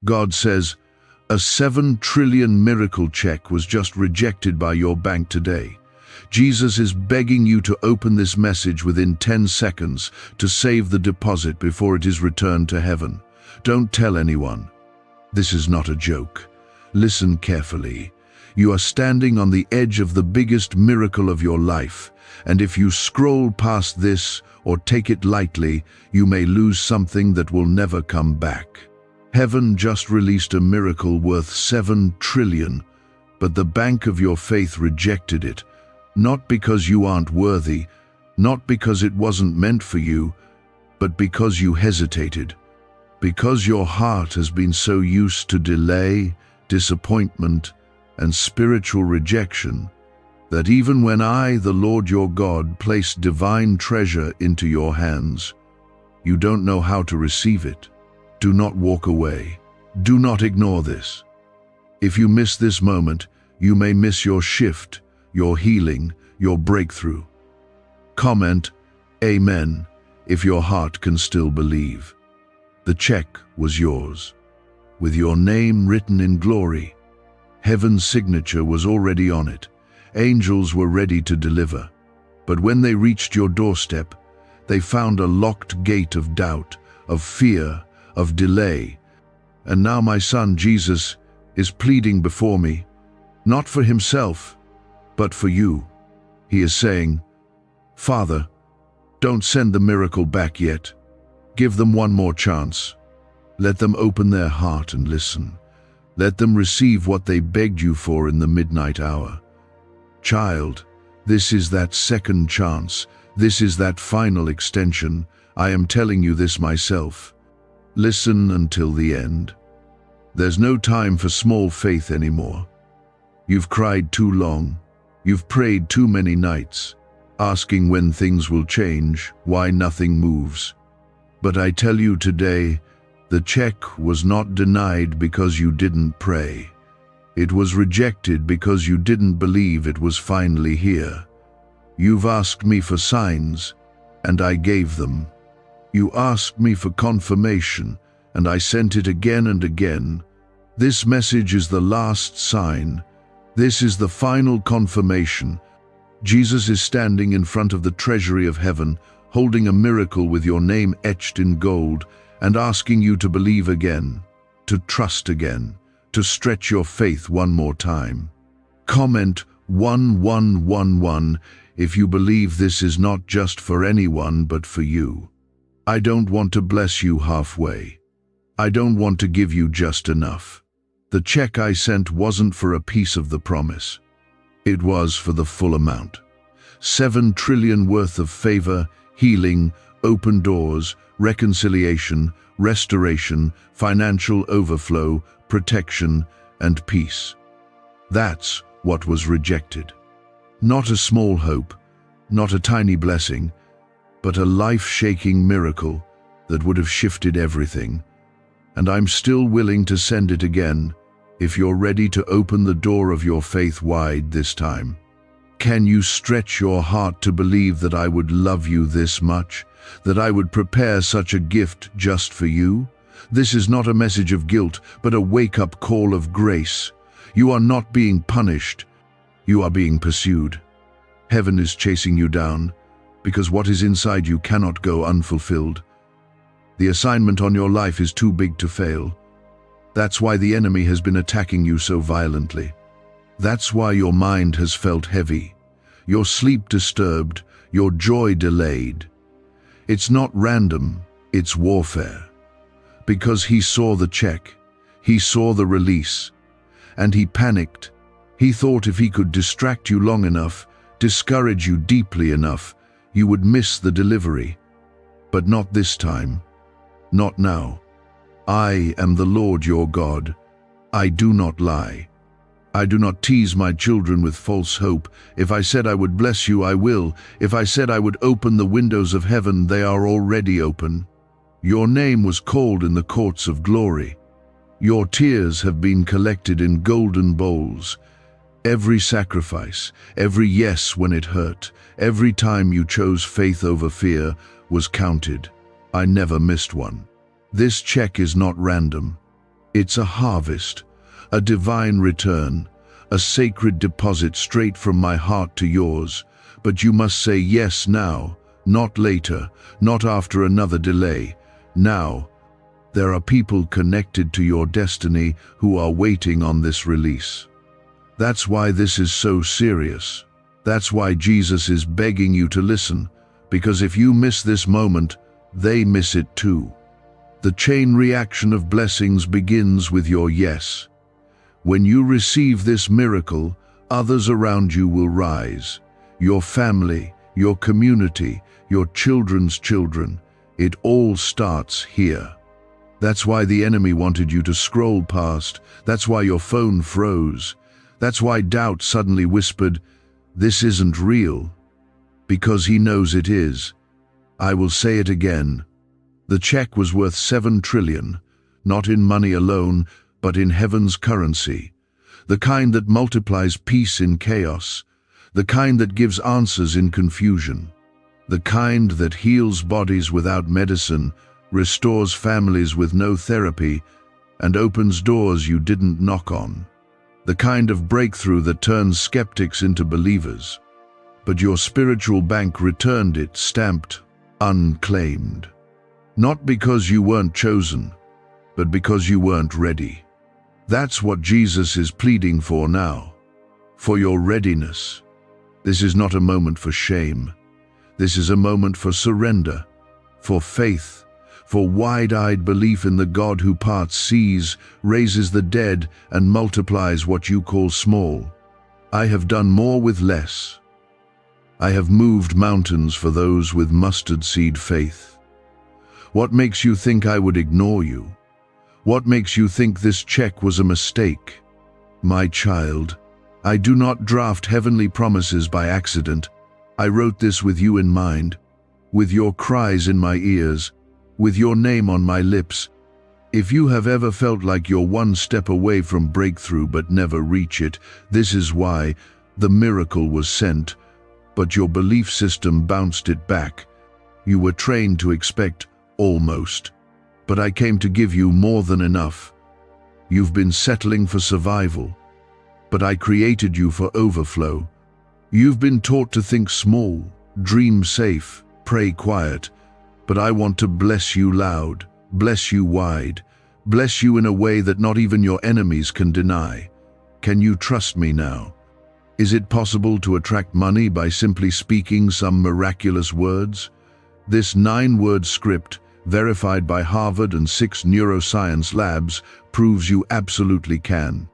God says, a 7 trillion miracle check was just rejected by your bank today. Jesus is begging you to open this message within 10 seconds to save the deposit before it is returned to heaven. Don't tell anyone. This is not a joke. Listen carefully. You are standing on the edge of the biggest miracle of your life, and if you scroll past this or take it lightly, you may lose something that will never come back. Heaven just released a miracle worth 7 trillion, but the bank of your faith rejected it, not because you aren't worthy, not because it wasn't meant for you, but because you hesitated, because your heart has been so used to delay, disappointment, and spiritual rejection, that even when I, the Lord your God, place divine treasure into your hands, you don't know how to receive it. Do not walk away. Do not ignore this. If you miss this moment, you may miss your shift, your healing, your breakthrough. Comment, Amen, if your heart can still believe. The check was yours, with your name written in glory. Heaven's signature was already on it. Angels were ready to deliver. But when they reached your doorstep, they found a locked gate of doubt, of fear, of delay. And now my son Jesus is pleading before me, not for himself, but for you. He is saying, Father, don't send the miracle back yet. Give them one more chance. Let them open their heart and listen. Let them receive what they begged you for in the midnight hour. Child, this is that second chance. This is that final extension. I am telling you this myself. Listen until the end. There's no time for small faith anymore. You've cried too long. You've prayed too many nights, asking when things will change, why nothing moves. But I tell you today, the check was not denied because you didn't pray. It was rejected because you didn't believe it was finally here. You've asked me for signs, and I gave them. You asked me for confirmation, and I sent it again and again. This message is the last sign. This is the final confirmation. Jesus is standing in front of the treasury of heaven, holding a miracle with your name etched in gold, and asking you to believe again, to trust again, to stretch your faith one more time. Comment 1111 if you believe this is not just for anyone but for you. I don't want to bless you halfway. I don't want to give you just enough. The check I sent wasn't for a piece of the promise. It was for the full amount. 7 trillion worth of favor, healing, open doors, reconciliation, restoration, financial overflow, protection, and peace. That's what was rejected. Not a small hope, not a tiny blessing, but a life-shaking miracle that would have shifted everything. And I'm still willing to send it again if you're ready to open the door of your faith wide this time. Can you stretch your heart to believe that I would love you this much, that I would prepare such a gift just for you? This is not a message of guilt, but a wake-up call of grace. You are not being punished. You are being pursued. Heaven is chasing you down, because what is inside you cannot go unfulfilled. The assignment on your life is too big to fail. That's why the enemy has been attacking you so violently. That's why your mind has felt heavy, your sleep disturbed, your joy delayed. It's not random, it's warfare. Because he saw the check, he saw the release, and he panicked. He thought if he could distract you long enough, discourage you deeply enough, you would miss the delivery. But not this time. Not now. I am the Lord your God. I do not lie. I do not tease my children with false hope. If I said I would bless you, I will. If I said I would open the windows of heaven, they are already open. Your name was called in the courts of glory. Your tears have been collected in golden bowls. Every sacrifice, every yes when it hurt, every time you chose faith over fear was counted. I never missed one. This check is not random. It's a harvest, a divine return, a sacred deposit straight from my heart to yours. But you must say yes now, not later, not after another delay. Now. There are people connected to your destiny who are waiting on this release. That's why this is so serious. That's why Jesus is begging you to listen, because if you miss this moment, they miss it too. The chain reaction of blessings begins with your yes. When you receive this miracle, others around you will rise. Your family, your community, your children's children. It all starts here. That's why the enemy wanted you to scroll past. That's why your phone froze. That's why doubt suddenly whispered, "This isn't real." Because he knows it is. I will say it again. The check was worth 7 trillion, not in money alone, but in heaven's currency. The kind that multiplies peace in chaos. The kind that gives answers in confusion. The kind that heals bodies without medicine, restores families with no therapy, and opens doors you didn't knock on. The kind of breakthrough that turns skeptics into believers. But your spiritual bank returned it, stamped, unclaimed. Not because you weren't chosen, but because you weren't ready. That's what Jesus is pleading for now. For your readiness. This is not a moment for shame. This is a moment for surrender, for faith, for wide-eyed belief in the God who parts seas, raises the dead, and multiplies what you call small. I have done more with less. I have moved mountains for those with mustard seed faith. What makes you think I would ignore you? What makes you think this check was a mistake? My child, I do not draft heavenly promises by accident. I wrote this with you in mind, with your cries in my ears, with your name on my lips. If you have ever felt like you're one step away from breakthrough but never reach it, this is why. The miracle was sent, but your belief system bounced it back. You were trained to expect almost. But I came to give you more than enough. You've been settling for survival, but I created you for overflow. You've been taught to think small, dream safe, pray quiet. But I want to bless you loud, bless you wide, bless you in a way that not even your enemies can deny. Can you trust me now? Is it possible to attract money by simply speaking some miraculous words? This 9-word script, verified by Harvard and 6 neuroscience labs, proves you absolutely can.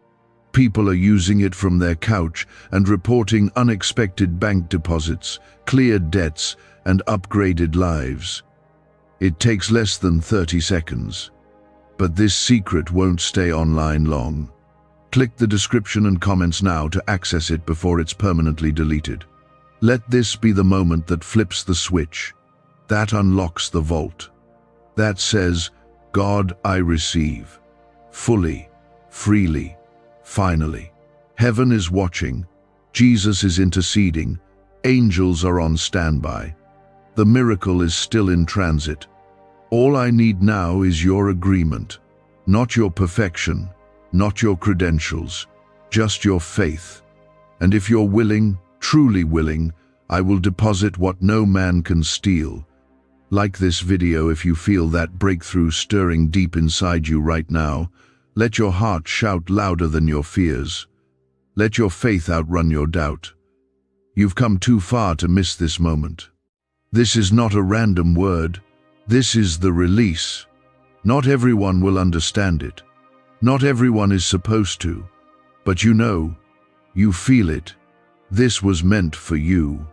People are using it from their couch and reporting unexpected bank deposits, cleared debts, and upgraded lives. It takes less than 30 seconds. But this secret won't stay online long. Click the description and comments now to access it before it's permanently deleted. Let this be the moment that flips the switch, that unlocks the vault, that says, God, I receive, fully, freely, finally. Heaven is watching, Jesus is interceding, angels are on standby. The miracle is still in transit. All I need now is your agreement, not your perfection, not your credentials, just your faith. And if you're willing, truly willing, I will deposit what no man can steal. Like this video if you feel that breakthrough stirring deep inside you right now. Let your heart shout louder than your fears. Let your faith outrun your doubt. You've come too far to miss this moment. This is not a random word. This is the release. Not everyone will understand it. Not everyone is supposed to. But you know, you feel it. This was meant for you.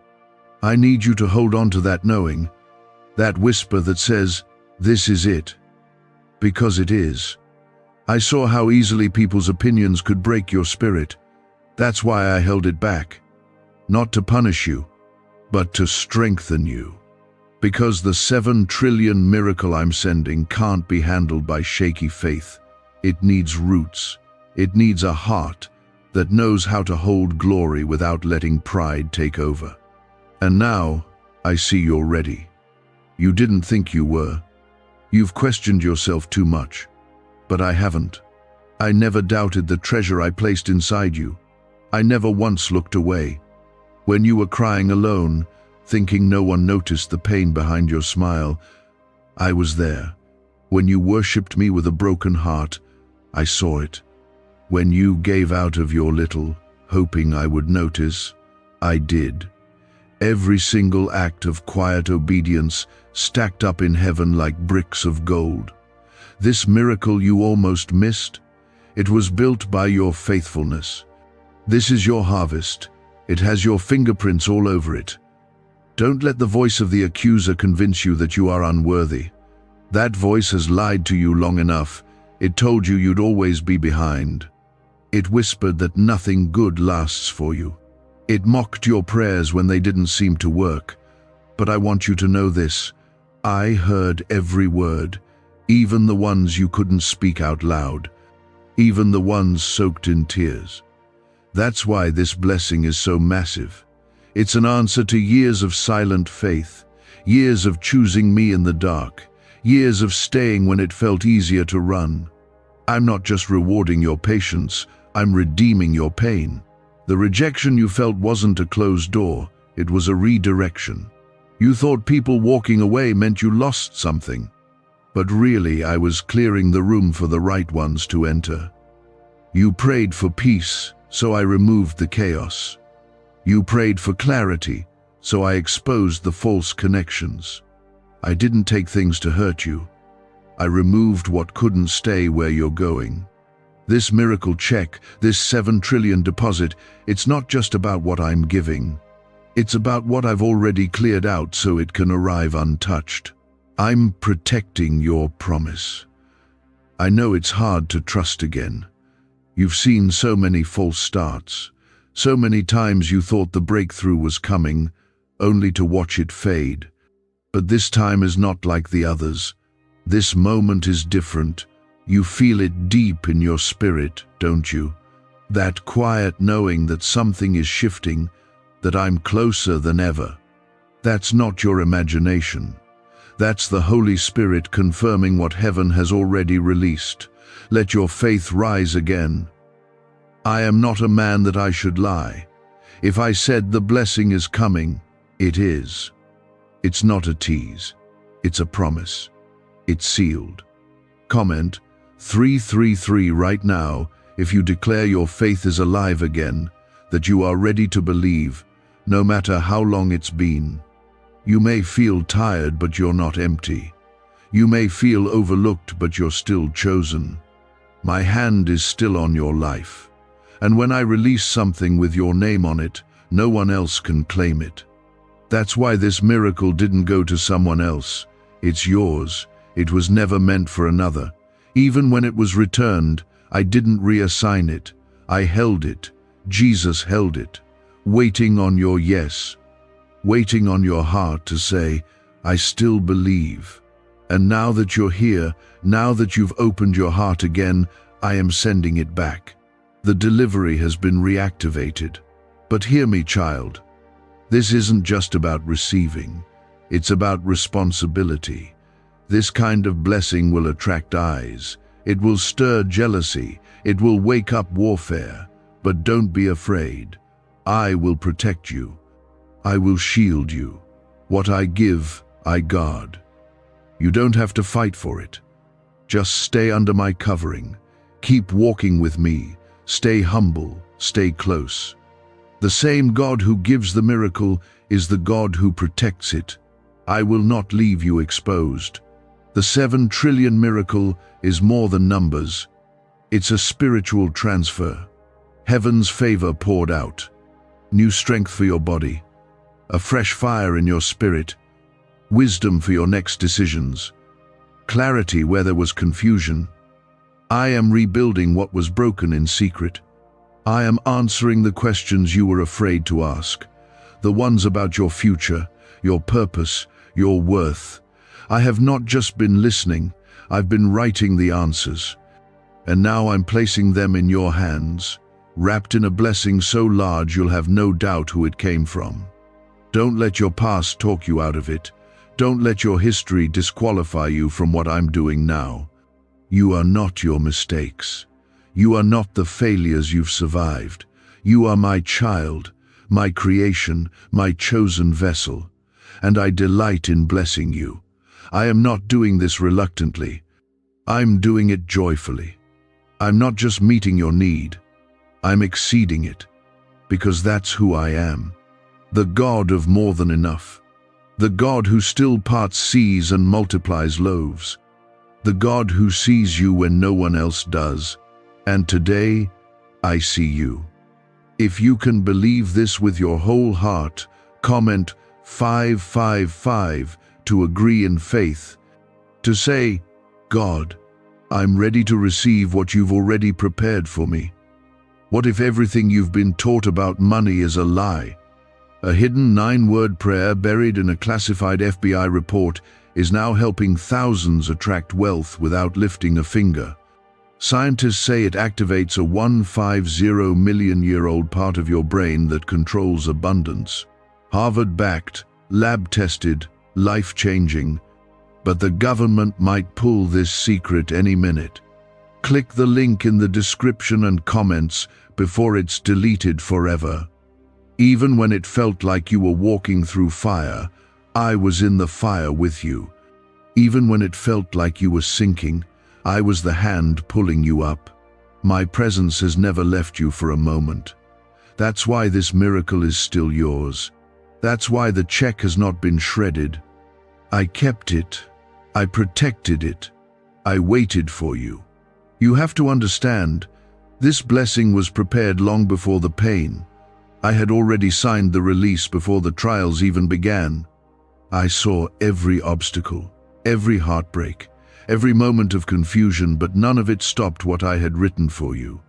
I need you to hold on to that knowing, that whisper that says, this is it. Because it is. I saw how easily people's opinions could break your spirit. That's why I held it back. Not to punish you, but to strengthen you. Because the 7 trillion miracle I'm sending can't be handled by shaky faith. It needs roots. It needs a heart that knows how to hold glory without letting pride take over. And now, I see you're ready. You didn't think you were. You've questioned yourself too much. But I haven't. I never doubted the treasure I placed inside you. I never once looked away. When you were crying alone, thinking no one noticed the pain behind your smile, I was there. When you worshipped me with a broken heart, I saw it. When you gave out of your little, hoping I would notice, I did. Every single act of quiet obedience stacked up in heaven like bricks of gold. This miracle you almost missed, it was built by your faithfulness. This is your harvest. It has your fingerprints all over it. Don't let the voice of the accuser convince you that you are unworthy. That voice has lied to you long enough. It told you you'd always be behind. It whispered that nothing good lasts for you. It mocked your prayers when they didn't seem to work. But I want you to know this. I heard every word, even the ones you couldn't speak out loud, even the ones soaked in tears. That's why this blessing is so massive. It's an answer to years of silent faith, years of choosing me in the dark, years of staying when it felt easier to run. I'm not just rewarding your patience, I'm redeeming your pain. The rejection you felt wasn't a closed door, it was a redirection. You thought people walking away meant you lost something. But really, I was clearing the room for the right ones to enter. You prayed for peace, so I removed the chaos. You prayed for clarity, so I exposed the false connections. I didn't take things to hurt you. I removed what couldn't stay where you're going. This miracle check, this 7 trillion deposit, it's not just about what I'm giving. It's about what I've already cleared out so it can arrive untouched. I'm protecting your promise. I know it's hard to trust again. You've seen so many false starts. So many times you thought the breakthrough was coming, only to watch it fade. But this time is not like the others. This moment is different. You feel it deep in your spirit, don't you? That quiet knowing that something is shifting, that I'm closer than ever. That's not your imagination. That's the Holy Spirit confirming what heaven has already released. Let your faith rise again. I am not a man that I should lie. If I said the blessing is coming, it is. It's not a tease. It's a promise. It's sealed. Comment 333 right now if you declare your faith is alive again, that you are ready to believe, no matter how long it's been. You may feel tired, but you're not empty. You may feel overlooked, but you're still chosen. My hand is still on your life. And when I release something with your name on it, no one else can claim it. That's why this miracle didn't go to someone else. It's yours. It was never meant for another. Even when it was returned, I didn't reassign it. I held it. Jesus held it, waiting on your yes, waiting on your heart to say, I still believe. And now that you're here, now that you've opened your heart again, I am sending it back. The delivery has been reactivated. But hear me, child. This isn't just about receiving. It's about responsibility. This kind of blessing will attract eyes. It will stir jealousy. It will wake up warfare. But don't be afraid. I will protect you. I will shield you. What I give, I guard. You don't have to fight for it. Just stay under my covering. Keep walking with me. Stay humble. Stay close. The same God who gives the miracle is the God who protects it. I will not leave you exposed. The 7 trillion miracle is more than numbers. It's a spiritual transfer. Heaven's favor poured out. New strength for your body. A fresh fire in your spirit. Wisdom for your next decisions. Clarity where there was confusion. I am rebuilding what was broken in secret. I am answering the questions you were afraid to ask. The ones about your future, your purpose, your worth. I have not just been listening, I've been writing the answers. And now I'm placing them in your hands, wrapped in a blessing so large you'll have no doubt who it came from. Don't let your past talk you out of it. Don't let your history disqualify you from what I'm doing now. You are not your mistakes. You are not the failures you've survived. You are my child, my creation, my chosen vessel, and I delight in blessing you. I am not doing this reluctantly. I'm doing it joyfully. I'm not just meeting your need. I'm exceeding it, because that's who I am. The God of more than enough. The God who still parts seas and multiplies loaves. The God who sees you when no one else does. And today, I see you. If you can believe this with your whole heart, comment 555 to agree in faith. To say, God, I'm ready to receive what you've already prepared for me. What if everything you've been taught about money is a lie? A hidden 9-word prayer buried in a classified FBI report is now helping thousands attract wealth without lifting a finger. Scientists say it activates a 150 million-year-old part of your brain that controls abundance. Harvard-backed, lab-tested, life-changing, but the government might pull this secret any minute. Click the link in the description and comments before it's deleted forever. Even when it felt like you were walking through fire, I was in the fire with you. Even when it felt like you were sinking, I was the hand pulling you up. My presence has never left you for a moment. That's why this miracle is still yours. That's why the check has not been shredded. I kept it. I protected it. I waited for you. You have to understand, this blessing was prepared long before the pain. I had already signed the release before the trials even began. I saw every obstacle, every heartbreak, every moment of confusion, but none of it stopped what I had written for you.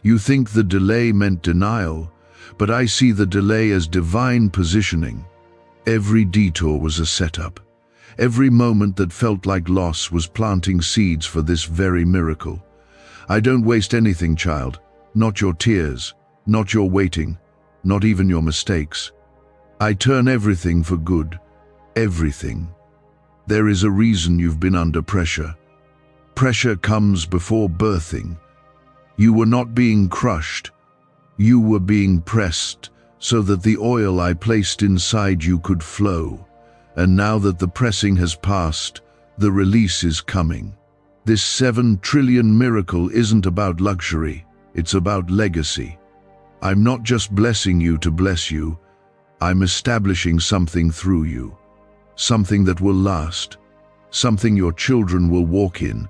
You think the delay meant denial, but I see the delay as divine positioning. Every detour was a setup. Every moment that felt like loss was planting seeds for this very miracle. I don't waste anything, child. Not your tears, not your waiting, not even your mistakes. I turn everything for good. Everything. There is a reason you've been under pressure. Pressure comes before birthing. You were not being crushed. You were being pressed so that the oil I placed inside you could flow. And now that the pressing has passed, the release is coming. This 7 trillion miracle isn't about luxury, it's about legacy. I'm not just blessing you to bless you, I'm establishing something through you. Something that will last, something your children will walk in,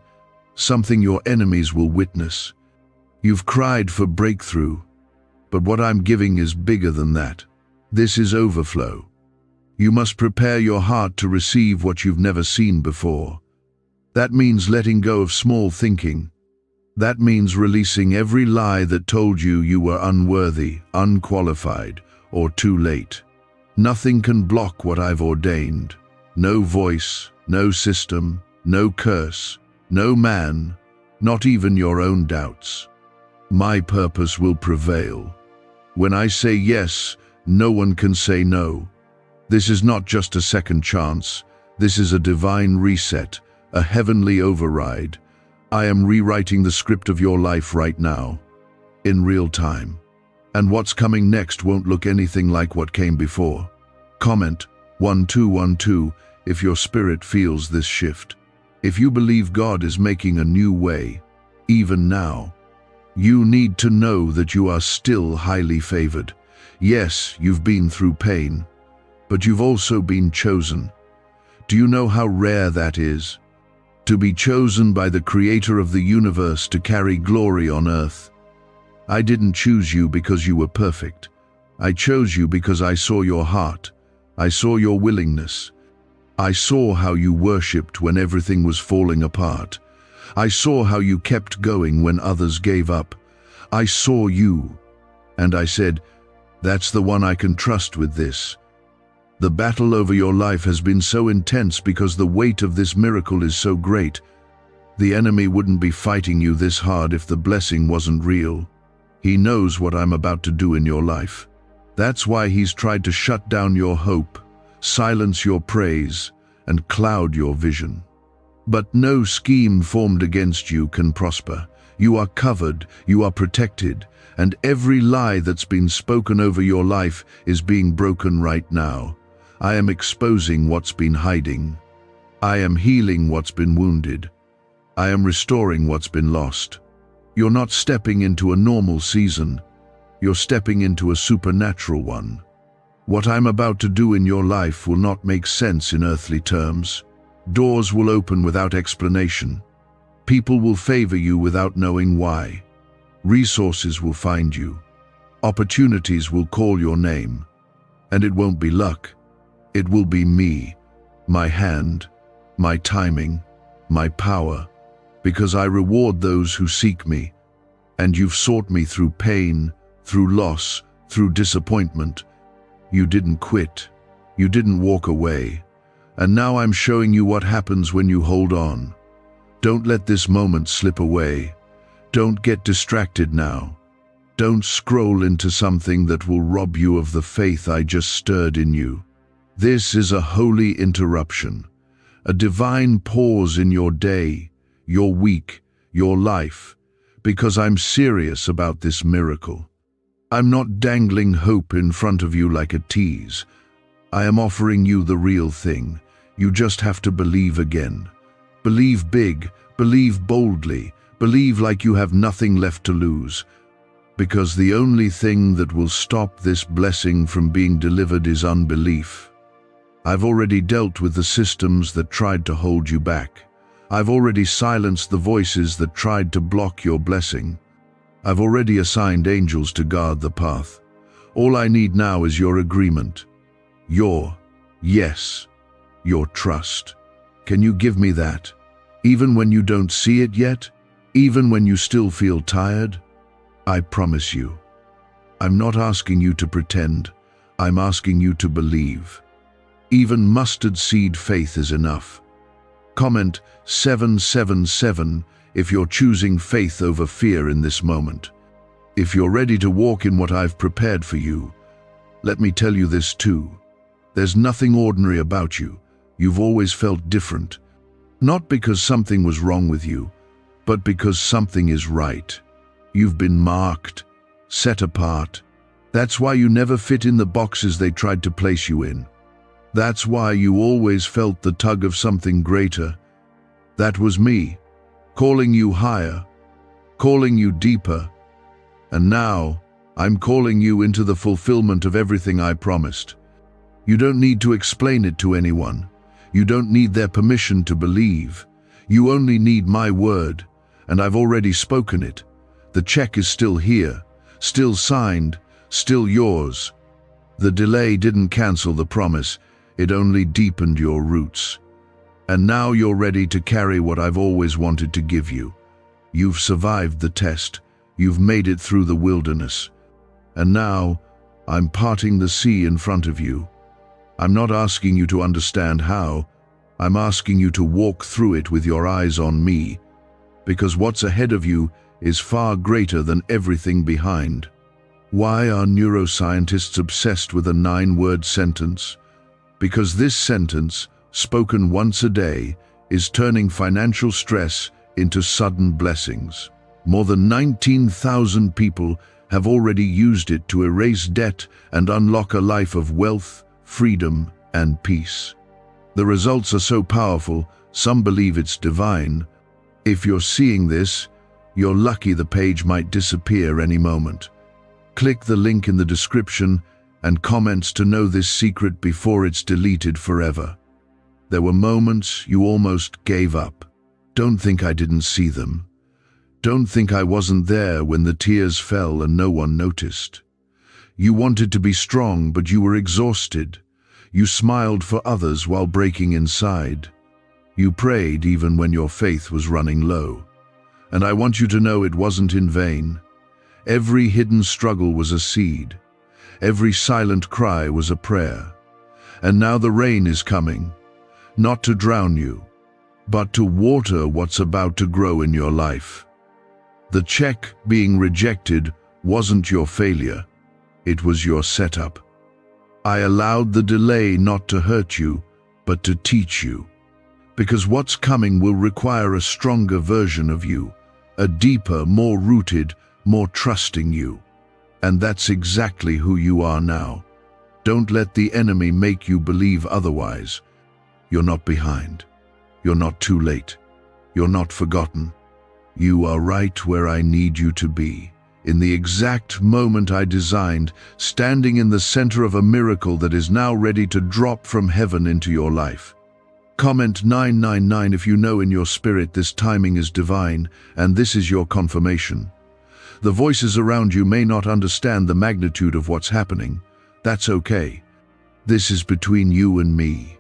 something your enemies will witness. You've cried for breakthrough, but what I'm giving is bigger than that. This is overflow. You must prepare your heart to receive what you've never seen before. That means letting go of small thinking. That means releasing every lie that told you you were unworthy, unqualified, or too late. Nothing can block what I've ordained. No voice, no system, no curse, no man, not even your own doubts. My purpose will prevail. When I say yes, no one can say no. This is not just a second chance. This is a divine reset, a heavenly override. I am rewriting the script of your life right now, in real time. And what's coming next won't look anything like what came before. Comment 1212 if your spirit feels this shift. If you believe God is making a new way, even now, you need to know that you are still highly favored. Yes, you've been through pain, but you've also been chosen. Do you know how rare that is? To be chosen by the Creator of the universe to carry glory on earth. I didn't choose you because you were perfect. I chose you because I saw your heart. I saw your willingness. I saw how you worshipped when everything was falling apart. I saw how you kept going when others gave up. I saw you, and I said, that's the one I can trust with this. The battle over your life has been so intense because the weight of this miracle is so great. The enemy wouldn't be fighting you this hard if the blessing wasn't real. He knows what I'm about to do in your life. That's why he's tried to shut down your hope, silence your praise, and cloud your vision. But no scheme formed against you can prosper. You are covered, you are protected, and every lie that's been spoken over your life is being broken right now. I am exposing what's been hiding. I am healing what's been wounded. I am restoring what's been lost. You're not stepping into a normal season. You're stepping into a supernatural one. What I'm about to do in your life will not make sense in earthly terms. Doors will open without explanation. People will favor you without knowing why. Resources will find you. Opportunities will call your name. And it won't be luck. It will be me, my hand, my timing, my power, because I reward those who seek me. And you've sought me through pain, through loss, through disappointment. You didn't quit. You didn't walk away. And now I'm showing you what happens when you hold on. Don't let this moment slip away. Don't get distracted now. Don't scroll into something that will rob you of the faith I just stirred in you. This is a holy interruption, a divine pause in your day, your week, your life, because I'm serious about this miracle. I'm not dangling hope in front of you like a tease. I am offering you the real thing. You just have to believe again. Believe big, believe boldly, believe like you have nothing left to lose. Because the only thing that will stop this blessing from being delivered is unbelief. I've already dealt with the systems that tried to hold you back. I've already silenced the voices that tried to block your blessing. I've already assigned angels to guard the path. All I need now is your agreement. Your yes. Your trust. Can you give me that? Even when you don't see it yet? Even when you still feel tired? I promise you. I'm not asking you to pretend. I'm asking you to believe. Even mustard seed faith is enough. Comment 777 if you're choosing faith over fear in this moment. If you're ready to walk in what I've prepared for you, let me tell you this too. There's nothing ordinary about you. You've always felt different. Not because something was wrong with you, but because something is right. You've been marked, set apart. That's why you never fit in the boxes they tried to place you in. That's why you always felt the tug of something greater. That was me, calling you higher, calling you deeper. And now, I'm calling you into the fulfillment of everything I promised. You don't need to explain it to anyone. You don't need their permission to believe. You only need my word, and I've already spoken it. The check is still here, still signed, still yours. The delay didn't cancel the promise, it only deepened your roots. And now you're ready to carry what I've always wanted to give you. You've survived the test, you've made it through the wilderness. And now, I'm parting the sea in front of you. I'm not asking you to understand how, I'm asking you to walk through it with your eyes on me, because what's ahead of you is far greater than everything behind. Why are neuroscientists obsessed with a 9-word sentence? Because this sentence, spoken once a day, is turning financial stress into sudden blessings. More than 19,000 people have already used it to erase debt and unlock a life of wealth, freedom, and peace. The results are so powerful, some believe it's divine. If you're seeing this, you're lucky the page might disappear any moment. Click the link in the description and comments to know this secret before it's deleted forever. There were moments you almost gave up. Don't think I didn't see them. Don't think I wasn't there when the tears fell and no one noticed. You wanted to be strong, but you were exhausted. You smiled for others while breaking inside. You prayed even when your faith was running low. And I want you to know it wasn't in vain. Every hidden struggle was a seed. Every silent cry was a prayer. And now the rain is coming, not to drown you, but to water what's about to grow in your life. The check being rejected wasn't your failure. It was your setup. I allowed the delay not to hurt you, but to teach you. Because what's coming will require a stronger version of you, a deeper, more rooted, more trusting you. And that's exactly who you are now. Don't let the enemy make you believe otherwise. You're not behind. You're not too late. You're not forgotten. You are right where I need you to be, in the exact moment I designed, standing in the center of a miracle that is now ready to drop from heaven into your life. Comment 999 if you know in your spirit this timing is divine, and this is your confirmation. The voices around you may not understand the magnitude of what's happening. That's okay. This is between you and me.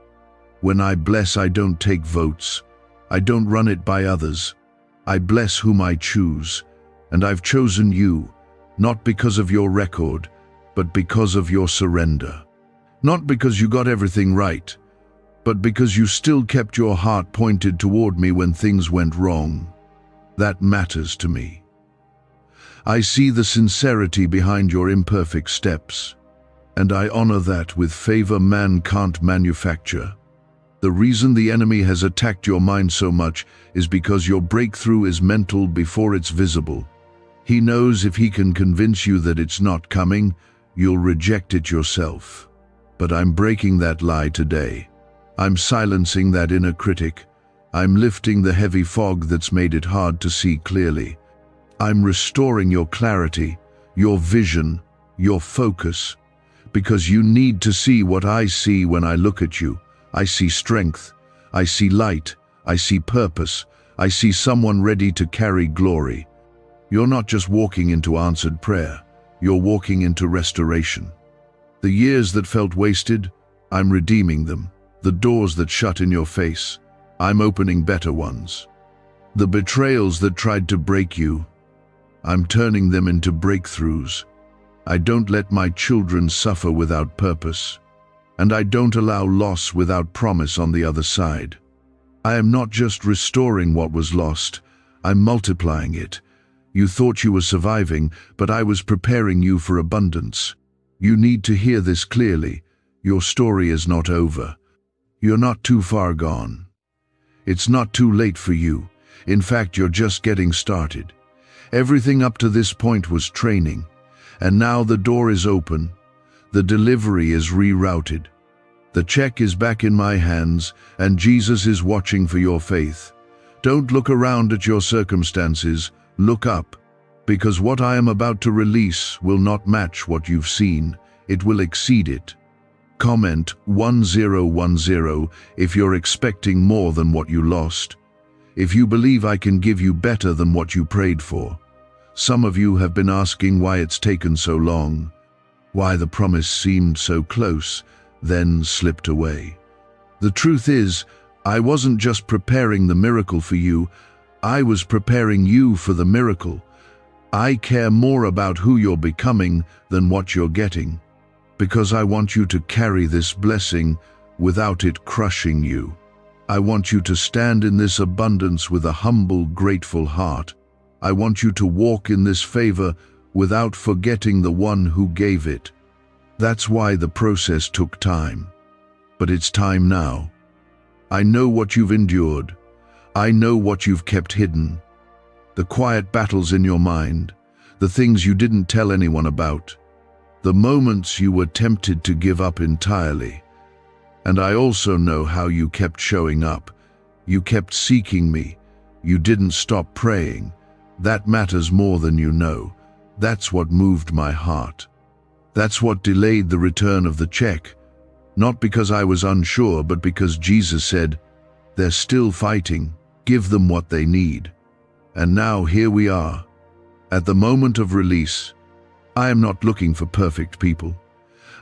When I bless, I don't take votes. I don't run it by others. I bless whom I choose, and I've chosen you, not because of your record, but because of your surrender. Not because you got everything right, but because you still kept your heart pointed toward me when things went wrong. That matters to me. I see the sincerity behind your imperfect steps, and I honor that with favor man can't manufacture. The reason the enemy has attacked your mind so much is because your breakthrough is mental before it's visible. He knows if he can convince you that it's not coming, you'll reject it yourself. But I'm breaking that lie today. I'm silencing that inner critic. I'm lifting the heavy fog that's made it hard to see clearly. I'm restoring your clarity, your vision, your focus, because you need to see what I see when I look at you. I see strength, I see light, I see purpose, I see someone ready to carry glory. You're not just walking into answered prayer, you're walking into restoration. The years that felt wasted, I'm redeeming them. The doors that shut in your face, I'm opening better ones. The betrayals that tried to break you, I'm turning them into breakthroughs. I don't let my children suffer without purpose. And I don't allow loss without promise on the other side. I am not just restoring what was lost, I'm multiplying it. You thought you were surviving, but I was preparing you for abundance. You need to hear this clearly. Your story is not over. You're not too far gone. It's not too late for you. In fact, you're just getting started. Everything up to this point was training, and now the door is open. The delivery is rerouted. The check is back in my hands, and Jesus is watching for your faith. Don't look around at your circumstances, look up, because what I am about to release will not match what you've seen, it will exceed it. Comment 1010 if you're expecting more than what you lost. If you believe I can give you better than what you prayed for. Some of you have been asking why it's taken so long. Why the promise seemed so close, then slipped away. The truth is, I wasn't just preparing the miracle for you, I was preparing you for the miracle. I care more about who you're becoming than what you're getting, because I want you to carry this blessing without it crushing you. I want you to stand in this abundance with a humble, grateful heart. I want you to walk in this favor without forgetting the one who gave it. That's why the process took time. But it's time now. I know what you've endured. I know what you've kept hidden. The quiet battles in your mind, the things you didn't tell anyone about, the moments you were tempted to give up entirely. And I also know how you kept showing up. You kept seeking me. You didn't stop praying. That matters more than you know. That's what moved my heart. That's what delayed the return of the check. Not because I was unsure, but because Jesus said, "They're still fighting. Give them what they need." And now here we are. At the moment of release, I am not looking for perfect people.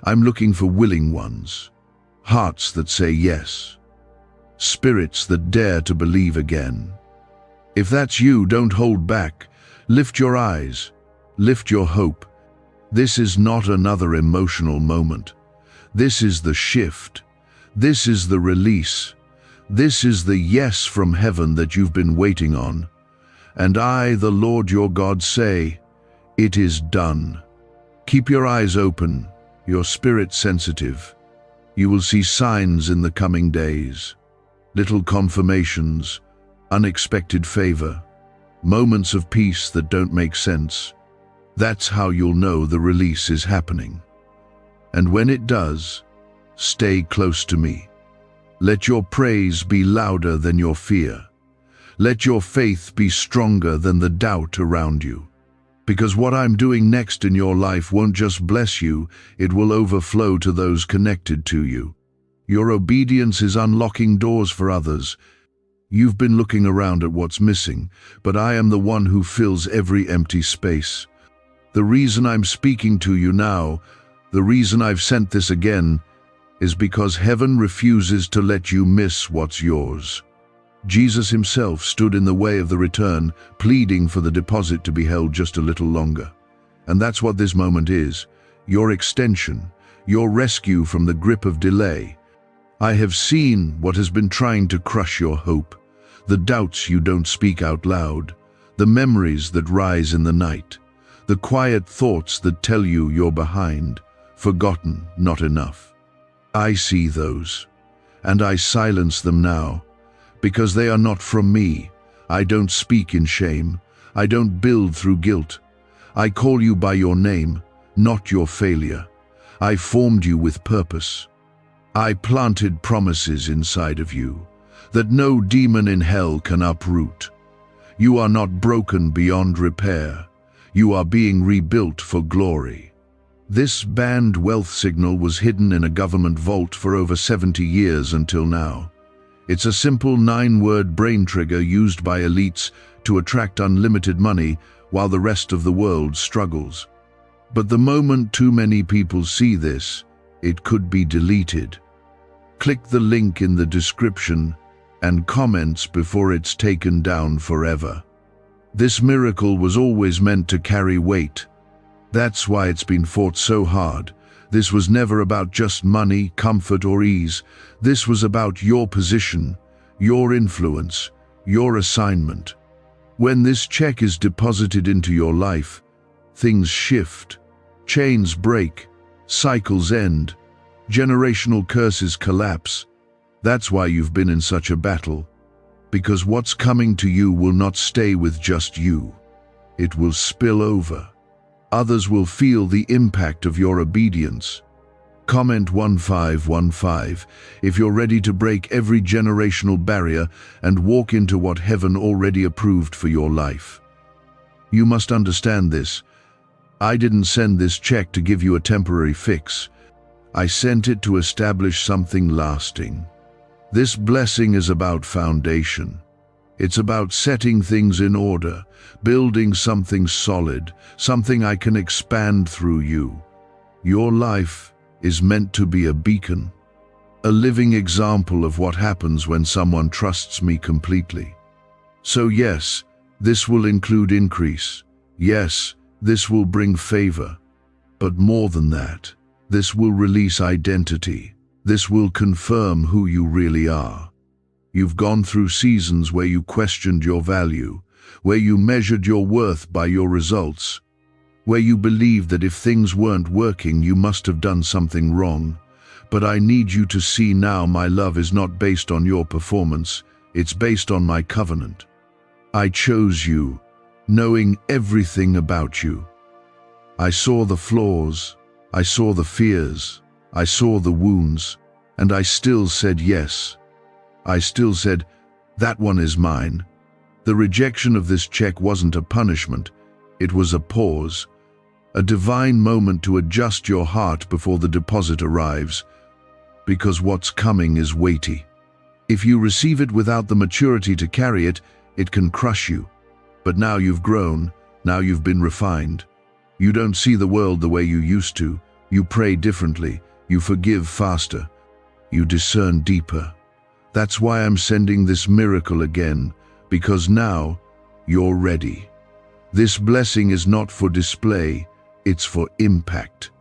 I'm looking for willing ones. Hearts that say yes. Spirits that dare to believe again. If that's you, don't hold back. Lift your eyes. Lift your hope. This is not another emotional moment. This is the shift. This is the release. This is the yes from heaven that you've been waiting on. And I, the Lord your God, say, it is done. Keep your eyes open, your spirit sensitive. You will see signs in the coming days. Little confirmations, unexpected favor, moments of peace that don't make sense. That's how you'll know the release is happening. And when it does, stay close to me. Let your praise be louder than your fear. Let your faith be stronger than the doubt around you. Because what I'm doing next in your life won't just bless you, it will overflow to those connected to you. Your obedience is unlocking doors for others. You've been looking around at what's missing, but I am the one who fills every empty space. The reason I'm speaking to you now, the reason I've sent this again, is because heaven refuses to let you miss what's yours. Jesus himself stood in the way of the return, pleading for the deposit to be held just a little longer. And that's what this moment is, your extension, your rescue from the grip of delay. I have seen what has been trying to crush your hope, the doubts you don't speak out loud, the memories that rise in the night, the quiet thoughts that tell you you're behind, forgotten, not enough. I see those, and I silence them now, because they are not from me. I don't speak in shame. I don't build through guilt. I call you by your name, not your failure. I formed you with purpose. I planted promises inside of you that no demon in hell can uproot. You are not broken beyond repair. You are being rebuilt for glory. This banned wealth signal was hidden in a government vault for over 70 years until now. It's a simple 9-word brain trigger used by elites to attract unlimited money while the rest of the world struggles. But the moment too many people see this, it could be deleted. Click the link in the description and comments before it's taken down forever. This miracle was always meant to carry weight. That's why it's been fought so hard. This was never about just money, comfort, or ease. This was about your position, your influence, your assignment. When this check is deposited into your life, things shift, chains break, cycles end, generational curses collapse. That's why you've been in such a battle. Because what's coming to you will not stay with just you. It will spill over. Others will feel the impact of your obedience. Comment 1515 if you're ready to break every generational barrier and walk into what heaven already approved for your life. You must understand this. I didn't send this check to give you a temporary fix. I sent it to establish something lasting. This blessing is about foundation. It's about setting things in order, building something solid, something I can expand through you. Your life is meant to be a beacon, a living example of what happens when someone trusts me completely. So yes, this will include increase. Yes, this will bring favor. But more than that, this will release identity. This will confirm who you really are. You've gone through seasons where you questioned your value, where you measured your worth by your results, where you believed that if things weren't working, you must have done something wrong. But I need you to see now my love is not based on your performance, it's based on my covenant. I chose you, knowing everything about you. I saw the flaws, I saw the fears, I saw the wounds, and I still said yes. I still said, that one is mine. The rejection of this check wasn't a punishment, it was a pause, a divine moment to adjust your heart before the deposit arrives, because what's coming is weighty. If you receive it without the maturity to carry it, it can crush you. But now you've grown, now you've been refined. You don't see the world the way you used to, you pray differently, you forgive faster, you discern deeper. That's why I'm sending this miracle again, because now you're ready. This blessing is not for display, it's for impact.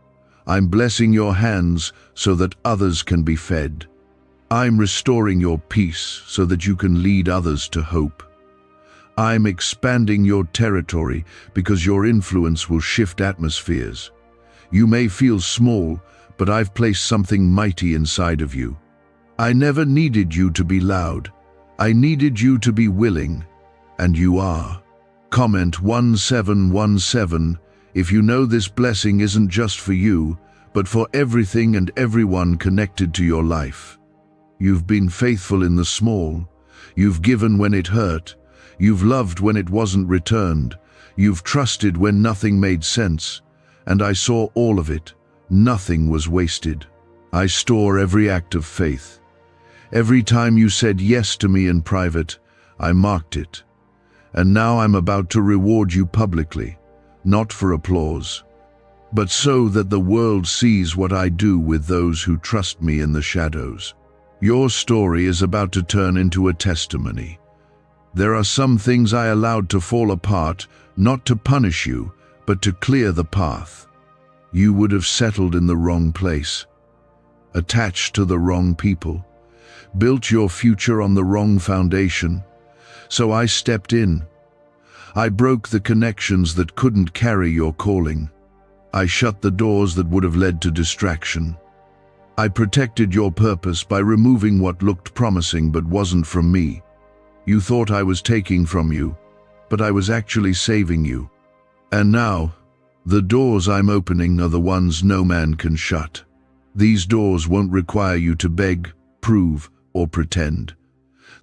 I'm blessing your hands so that others can be fed. I'm restoring your peace so that you can lead others to hope. I'm expanding your territory because your influence will shift atmospheres. You may feel small, but I've placed something mighty inside of you. I never needed you to be loud. I needed you to be willing, and you are. Comment 1717 if you know this blessing isn't just for you, but for everything and everyone connected to your life. You've been faithful in the small. You've given when it hurt. You've loved when it wasn't returned. You've trusted when nothing made sense. And I saw all of it. Nothing was wasted. I store every act of faith. Every time you said yes to me in private, I marked it. And now I'm about to reward you publicly, not for applause, but so that the world sees what I do with those who trust me in the shadows. Your story is about to turn into a testimony. There are some things I allowed to fall apart, not to punish you, but to clear the path. You would have settled in the wrong place, attached to the wrong people, built your future on the wrong foundation. So I stepped in. I broke the connections that couldn't carry your calling. I shut the doors that would have led to distraction. I protected your purpose by removing what looked promising but wasn't from me. You thought I was taking from you, but I was actually saving you. And now, the doors I'm opening are the ones no man can shut. These doors won't require you to beg, prove, or pretend.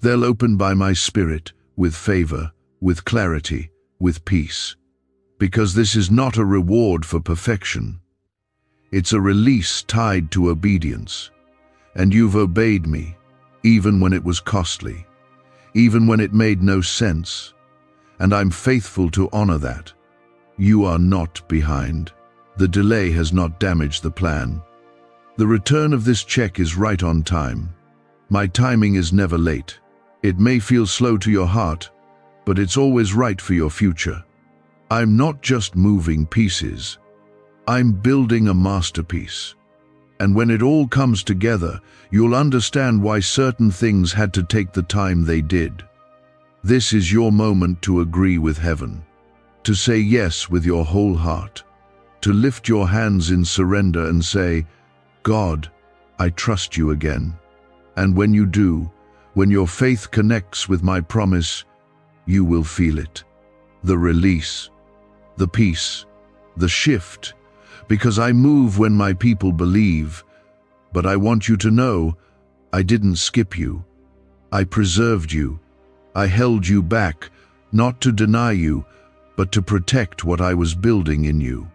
They'll open by my Spirit, with favor, with clarity, with peace. Because this is not a reward for perfection. It's a release tied to obedience. And you've obeyed me, even when it was costly, even when it made no sense. And I'm faithful to honor that. You are not behind. The delay has not damaged the plan. The return of this check is right on time. My timing is never late. It may feel slow to your heart, but it's always right for your future. I'm not just moving pieces. I'm building a masterpiece. And when it all comes together, you'll understand why certain things had to take the time they did. This is your moment to agree with heaven, to say yes with your whole heart, to lift your hands in surrender and say, God, I trust you again. And when you do, when your faith connects with my promise, you will feel it. The release, the peace, the shift, because I move when my people believe. But I want you to know, I didn't skip you. I preserved you. I held you back, not to deny you, but to protect what I was building in you.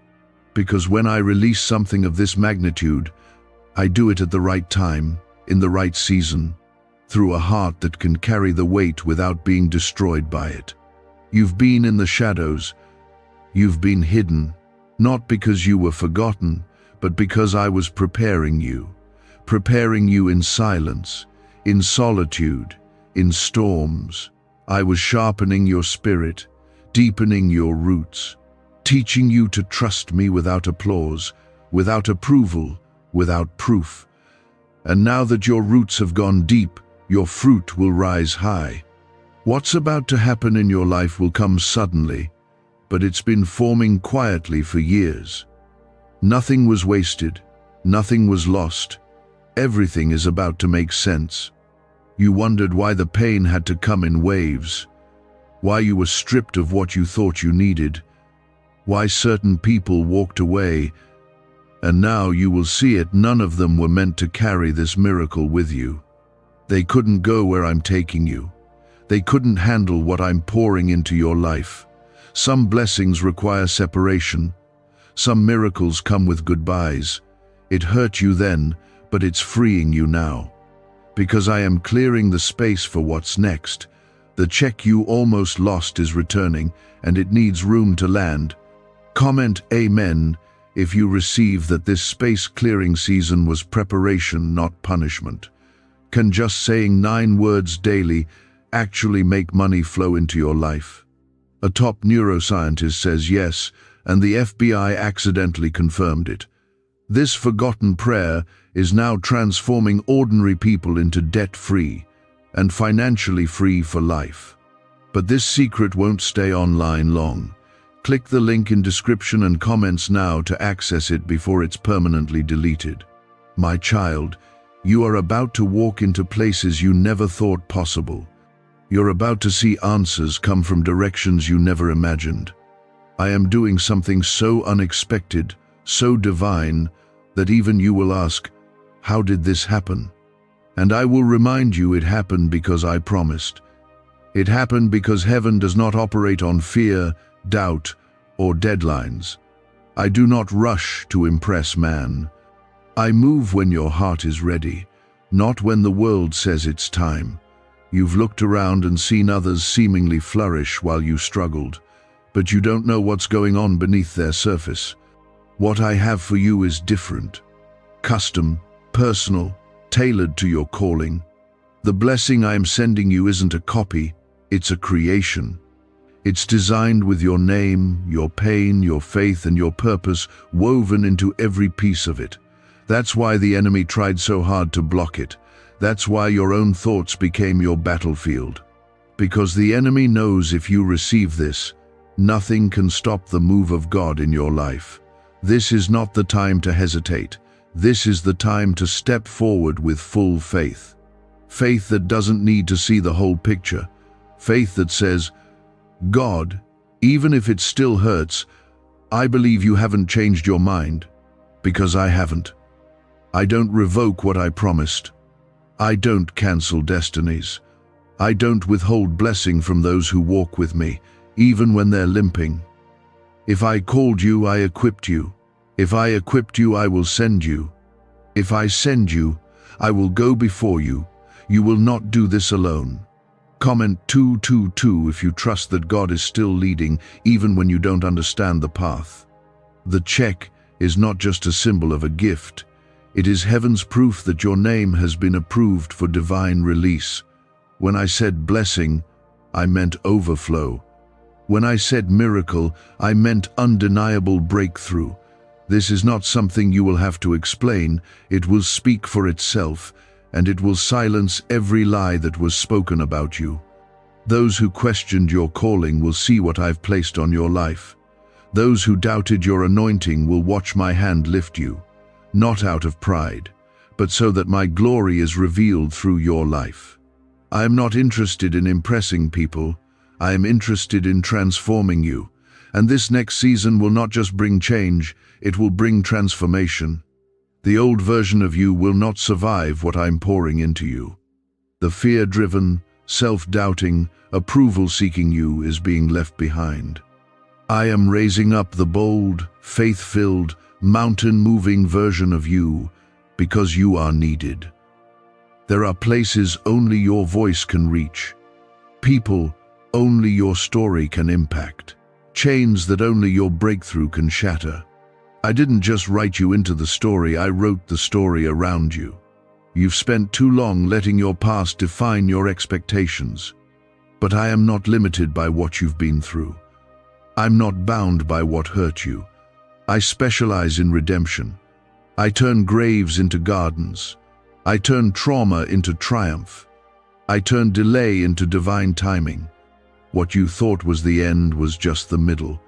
Because when I release something of this magnitude, I do it at the right time, in the right season, through a heart that can carry the weight without being destroyed by it. You've been in the shadows. You've been hidden, not because you were forgotten, but because I was preparing you in silence, in solitude, in storms. I was sharpening your spirit, deepening your roots, teaching you to trust me without applause, without approval, without proof. And now that your roots have gone deep, your fruit will rise high. What's about to happen in your life will come suddenly, but it's been forming quietly for years. Nothing was wasted, nothing was lost. Everything is about to make sense. You wondered why the pain had to come in waves, why you were stripped of what you thought you needed, why certain people walked away, and now you will see it. None of them were meant to carry this miracle with you. They couldn't go where I'm taking you. They couldn't handle what I'm pouring into your life. Some blessings require separation. Some miracles come with goodbyes. It hurt you then, but it's freeing you now. Because I am clearing the space for what's next. The check you almost lost is returning, and it needs room to land. Comment Amen if you receive that this space-clearing season was preparation, not punishment. Can just saying 9 words daily actually make money flow into your life? A top neuroscientist says yes, and the FBI accidentally confirmed it. This forgotten prayer is now transforming ordinary people into debt-free and financially free for life. But this secret won't stay online long. Click the link in description and comments now to access it before it's permanently deleted. My child, you are about to walk into places you never thought possible. You're about to see answers come from directions you never imagined. I am doing something so unexpected, so divine, that even you will ask, how did this happen? And I will remind you it happened because I promised. It happened because heaven does not operate on fear, doubt, or deadlines. I do not rush to impress man. I move when your heart is ready, not when the world says it's time. You've looked around and seen others seemingly flourish while you struggled, but you don't know what's going on beneath their surface. What I have for you is different, custom, personal, tailored to your calling. The blessing I am sending you isn't a copy, it's a creation. It's designed with your name, your pain, your faith, and your purpose woven into every piece of it. That's why the enemy tried so hard to block it. That's why your own thoughts became your battlefield. Because the enemy knows if you receive this, nothing can stop the move of God in your life. This is not the time to hesitate. This is the time to step forward with full faith. Faith that doesn't need to see the whole picture. Faith that says, God, even if it still hurts, I believe you haven't changed your mind, because I haven't. I don't revoke what I promised. I don't cancel destinies. I don't withhold blessing from those who walk with me, even when they're limping. If I called you, I equipped you. If I equipped you, I will send you. If I send you, I will go before you. You will not do this alone. Comment 222 if you trust that God is still leading, even when you don't understand the path. The check is not just a symbol of a gift. It is heaven's proof that your name has been approved for divine release. When I said blessing, I meant overflow. When I said miracle, I meant undeniable breakthrough. This is not something you will have to explain. It will speak for itself, and it will silence every lie that was spoken about you. Those who questioned your calling will see what I've placed on your life. Those who doubted your anointing will watch my hand lift you, not out of pride, but so that my glory is revealed through your life. I am not interested in impressing people. I am interested in transforming you. And this next season will not just bring change, it will bring transformation. The old version of you will not survive what I'm pouring into you. The fear-driven, self-doubting, approval-seeking you is being left behind. I am raising up the bold, faith-filled, mountain-moving version of you because you are needed. There are places only your voice can reach, people only your story can impact, chains that only your breakthrough can shatter. I didn't just write you into the story, I wrote the story around you. You've spent too long letting your past define your expectations. But I am not limited by what you've been through. I'm not bound by what hurt you. I specialize in redemption. I turn graves into gardens. I turn trauma into triumph. I turn delay into divine timing. What you thought was the end was just the middle.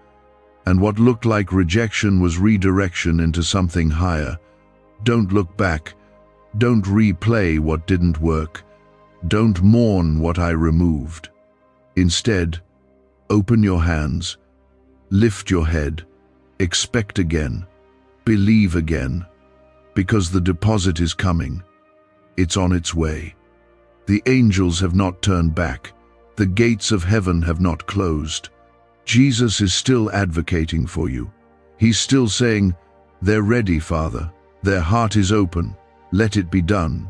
And what looked like rejection was redirection into something higher. Don't look back. Don't replay what didn't work. Don't mourn what I removed. Instead, open your hands, lift your head, expect again, believe again, because the deposit is coming. It's on its way. The angels have not turned back. The gates of heaven have not closed. Jesus is still advocating for you. He's still saying, "They're ready, Father. Their heart is open. Let it be done.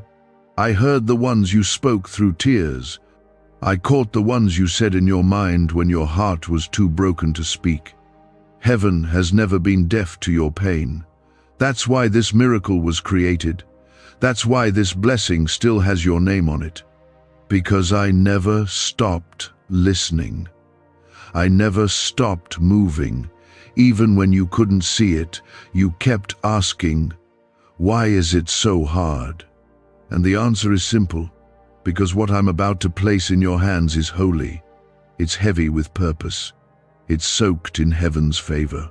I heard the ones you spoke through tears. I caught the ones you said in your mind when your heart was too broken to speak." Heaven has never been deaf to your pain. That's why this miracle was created. That's why this blessing still has your name on it. Because I never stopped listening. I never stopped moving. Even when you couldn't see it, you kept asking, "Why is it so hard?" And the answer is simple. Because what I'm about to place in your hands is holy. It's heavy with purpose. It's soaked in heaven's favor.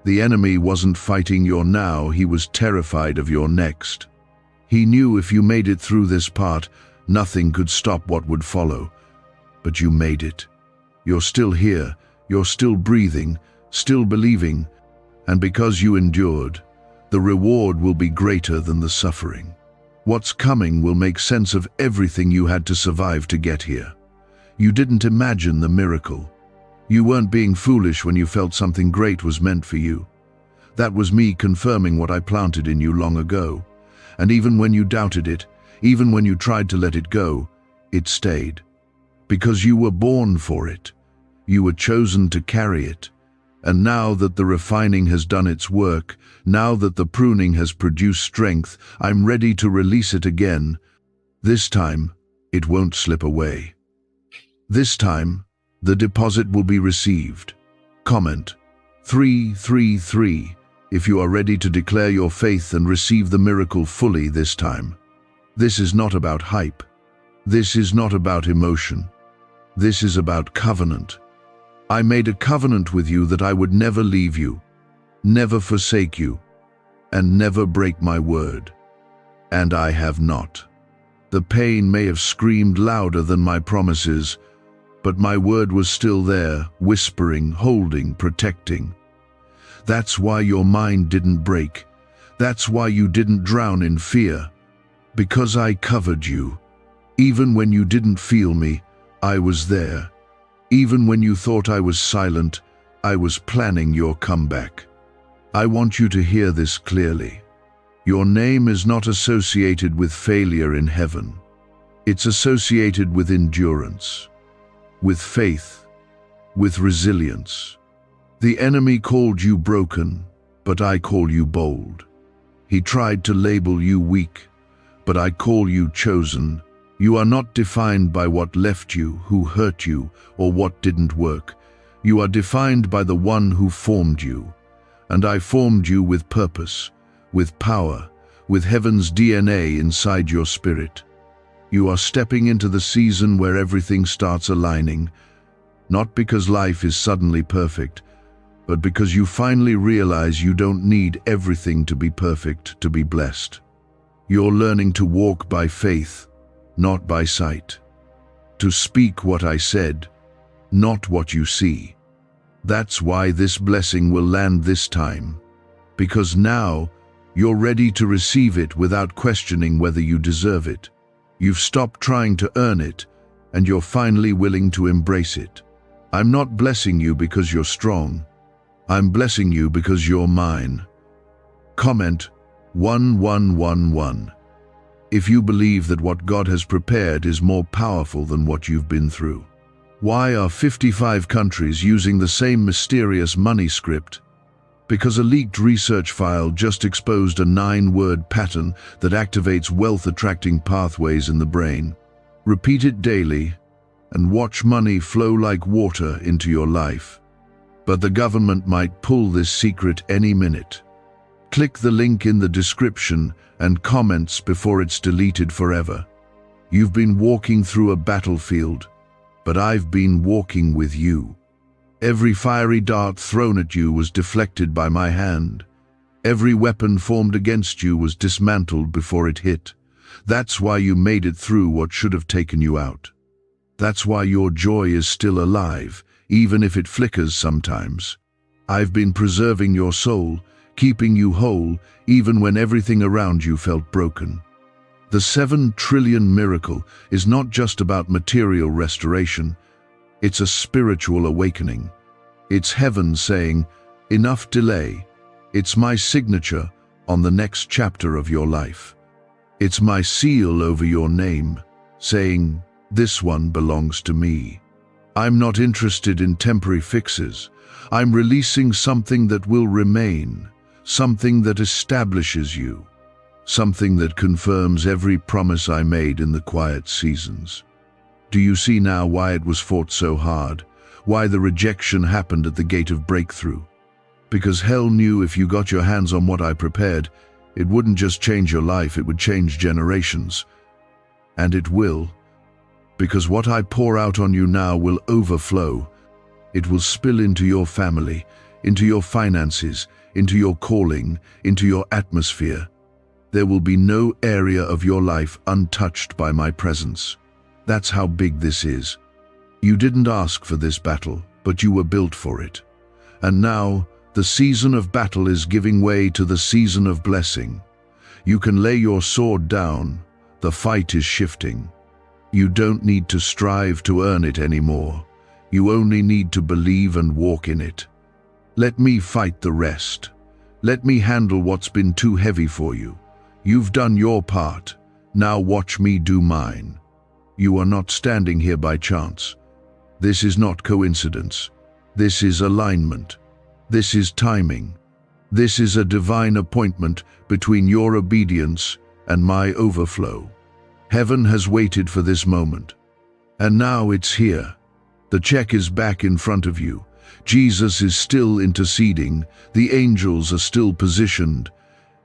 The enemy wasn't fighting your now, he was terrified of your next. He knew if you made it through this part, nothing could stop what would follow. but you made it. You're still here, you're still breathing, still believing, and because you endured, the reward will be greater than the suffering. What's coming will make sense of everything you had to survive to get here. You didn't imagine the miracle. You weren't being foolish when you felt something great was meant for you. That was me confirming what I planted in you long ago. And even when you doubted it, even when you tried to let it go, it stayed. Because you were born for it. You were chosen to carry it. And now that the refining has done its work, now that the pruning has produced strength, I'm ready to release it again. This time, it won't slip away. This time, the deposit will be received. Comment 333 if you are ready to declare your faith and receive the miracle fully this time. This is not about hype. This is not about emotion. This is about covenant. I made a covenant with you that I would never leave you, never forsake you, and never break my word. And I have not. The pain may have screamed louder than my promises, but my word was still there, whispering, holding, protecting. That's why your mind didn't break. That's why you didn't drown in fear. Because I covered you. Even when you didn't feel me, I was there. Even when you thought I was silent, I was planning your comeback. I want you to hear this clearly. Your name is not associated with failure in heaven. It's associated with endurance, with faith, with resilience. The enemy called you broken, but I call you bold. He tried to label you weak, but I call you chosen. You are not defined by what left you, who hurt you, or what didn't work. You are defined by the one who formed you. And I formed you with purpose, with power, with heaven's DNA inside your spirit. You are stepping into the season where everything starts aligning, not because life is suddenly perfect, but because you finally realize you don't need everything to be perfect to be blessed. You're learning to walk by faith, not by sight. To speak what I said, not what you see. That's why this blessing will land this time. Because now, you're ready to receive it without questioning whether you deserve it. You've stopped trying to earn it, and you're finally willing to embrace it. I'm not blessing you because you're strong. I'm blessing you because you're mine. Comment 1111. If you believe that what God has prepared is more powerful than what you've been through. Why are 55 countries using the same mysterious money script? Because a leaked research file just exposed a 9-word pattern that activates wealth-attracting pathways in the brain. Repeat it daily, and watch money flow like water into your life. But the government might pull this secret any minute. Click the link in the description and comments before it's deleted forever. You've been walking through a battlefield, but I've been walking with you. Every fiery dart thrown at you was deflected by my hand. Every weapon formed against you was dismantled before it hit. That's why you made it through what should have taken you out. That's why your joy is still alive, even if it flickers sometimes. I've been preserving your soul, keeping you whole, even when everything around you felt broken. The 7 trillion miracle is not just about material restoration. It's a spiritual awakening. It's heaven saying, enough delay. It's my signature on the next chapter of your life. It's my seal over your name, saying, this one belongs to me. I'm not interested in temporary fixes. I'm releasing something that will remain, something that establishes you, something that confirms every promise I made in the quiet seasons. Do you see now why it was fought so hard? Why the rejection happened at the gate of breakthrough? Because hell knew if you got your hands on what I prepared, it wouldn't just change your life, it would change generations. And it will. Because what I pour out on you now will overflow. It will spill into your family, into your finances, into your calling, into your atmosphere. There will be no area of your life untouched by my presence. That's how big this is. You didn't ask for this battle, but you were built for it. And now, the season of battle is giving way to the season of blessing. You can lay your sword down. The fight is shifting. You don't need to strive to earn it anymore. You only need to believe and walk in it. Let me fight the rest. Let me handle what's been too heavy for you. You've done your part. Now watch me do mine. You are not standing here by chance. This is not coincidence. This is alignment. This is timing. This is a divine appointment between your obedience and my overflow. Heaven has waited for this moment. And now it's here. The check is back in front of you. Jesus is still interceding. The angels are still positioned.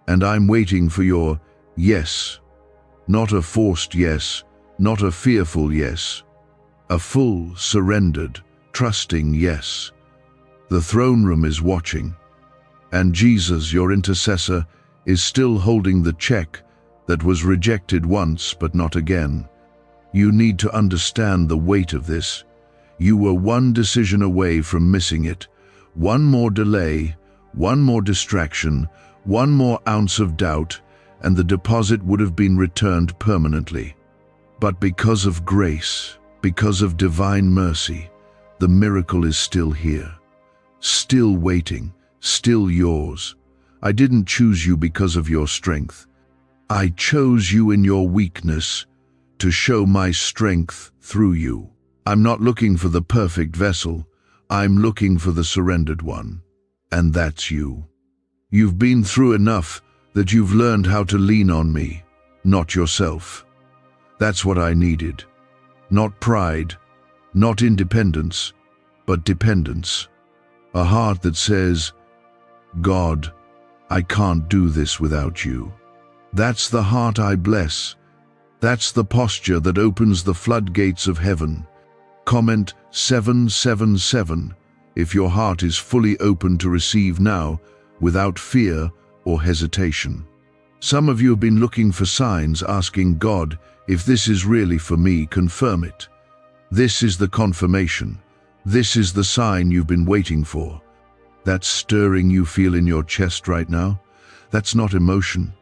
And I'm waiting for your yes. Not a forced yes, not a fearful yes. A full, surrendered, trusting yes. The throne room is watching. And Jesus, your intercessor, is still holding the check that was rejected once but not again. You need to understand the weight of this. You were one decision away from missing it. One more delay, one more distraction, one more ounce of doubt, and the deposit would have been returned permanently. But because of grace, because of divine mercy, the miracle is still here. Still waiting, still yours. I didn't choose you because of your strength. I chose you in your weakness to show my strength through you. I'm not looking for the perfect vessel. I'm looking for the surrendered one. And that's you. You've been through enough that you've learned how to lean on me, not yourself. That's what I needed. Not pride, not independence, but dependence. A heart that says, God, I can't do this without you. That's the heart I bless. That's the posture that opens the floodgates of heaven. Comment 777 if your heart is fully open to receive now, without fear or hesitation. Some of you have been looking for signs, asking God, if this is really for me, confirm it. This is the confirmation. This is the sign you've been waiting for. That stirring you feel in your chest right now, that's not emotion.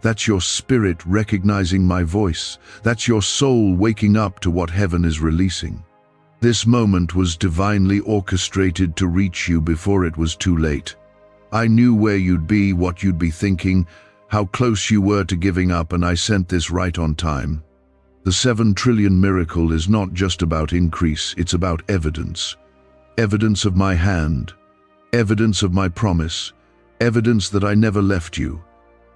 That's your spirit recognizing my voice. That's your soul waking up to what heaven is releasing. This moment was divinely orchestrated to reach you before it was too late. I knew where you'd be, what you'd be thinking, how close you were to giving up, and I sent this right on time. The 7 trillion miracle is not just about increase, it's about evidence. Evidence of my hand, evidence of my promise, evidence that I never left you.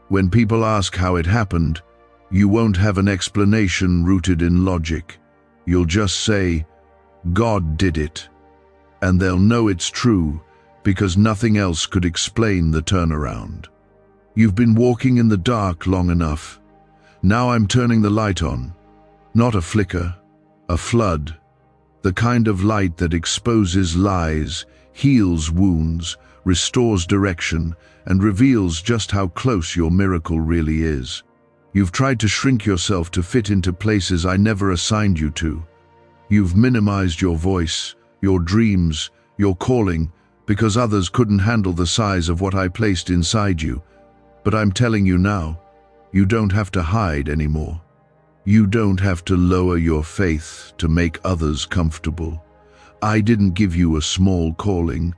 When people ask how it happened, you won't have an explanation rooted in logic. You'll just say, God did it. And they'll know it's true because nothing else could explain the turnaround. You've been walking in the dark long enough. Now I'm turning the light on. Not a flicker, a flood. The kind of light that exposes lies, heals wounds, restores direction, and reveals just how close your miracle really is. You've tried to shrink yourself to fit into places I never assigned you to. You've minimized your voice, your dreams, your calling, because others couldn't handle the size of what I placed inside you. But I'm telling you now, you don't have to hide anymore. You don't have to lower your faith to make others comfortable. I didn't give you a small calling.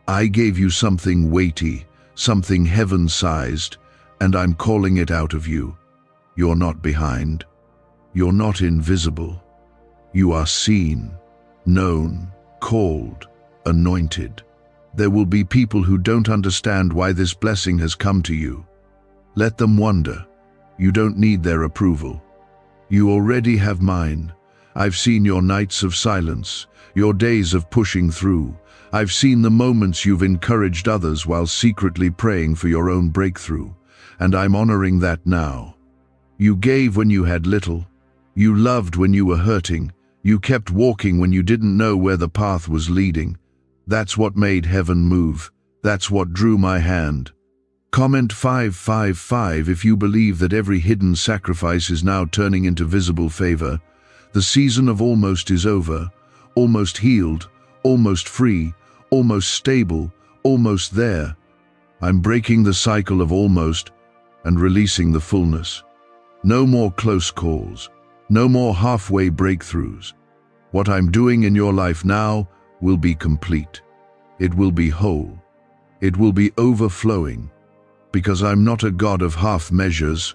I gave you something weighty, something heaven-sized, and I'm calling it out of you. You're not behind. You're not invisible. You are seen, known, called, anointed. There will be people who don't understand why this blessing has come to you. Let them wonder. You don't need their approval. You already have mine. I've seen your nights of silence, your days of pushing through. I've seen the moments you've encouraged others while secretly praying for your own breakthrough, and I'm honoring that now. You gave when you had little. You loved when you were hurting. You kept walking when you didn't know where the path was leading. That's what made heaven move. That's what drew my hand. Comment 555 if you believe that every hidden sacrifice is now turning into visible favor. The season of almost is over. almost healed, almost free, almost stable, almost there. I'm breaking the cycle of almost and releasing the fullness. No more close calls, no more halfway breakthroughs. What I'm doing in your life now will be complete. It will be whole. It will be overflowing, because I'm not a God of half measures.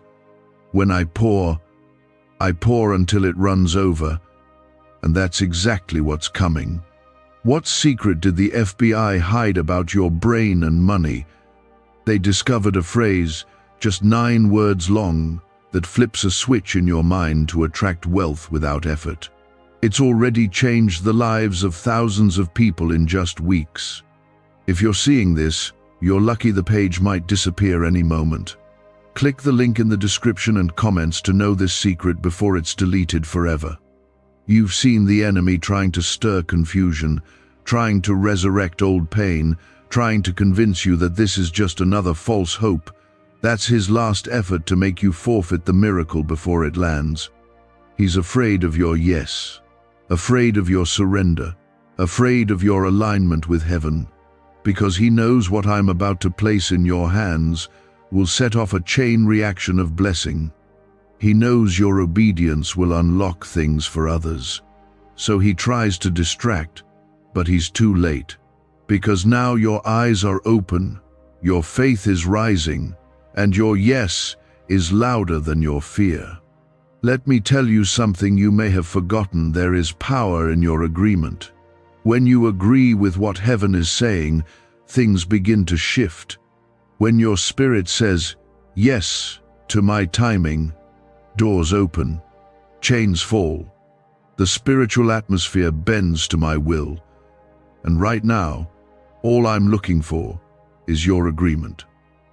When I pour until it runs over, and that's exactly what's coming. What secret did the FBI hide about your brain and money? They discovered a phrase, just 9 words long, that flips a switch in your mind to attract wealth without effort. It's already changed the lives of thousands of people in just weeks. If you're seeing this, you're lucky. The page might disappear any moment. Click the link in the description and comments to know this secret before it's deleted forever. You've seen the enemy trying to stir confusion, trying to resurrect old pain, trying to convince you that this is just another false hope. That's his last effort to make you forfeit the miracle before it lands. He's afraid of your yes, afraid of your surrender, afraid of your alignment with heaven, because he knows what I'm about to place in your hands will set off a chain reaction of blessing. He knows your obedience will unlock things for others. So he tries to distract, but he's too late. Because now your eyes are open, your faith is rising, and your yes is louder than your fear. Let me tell you something you may have forgotten. There is power in your agreement. When you agree with what heaven is saying, things begin to shift. When your spirit says, yes, to my timing, doors open, chains fall, the spiritual atmosphere bends to my will. And right now, all I'm looking for is your agreement.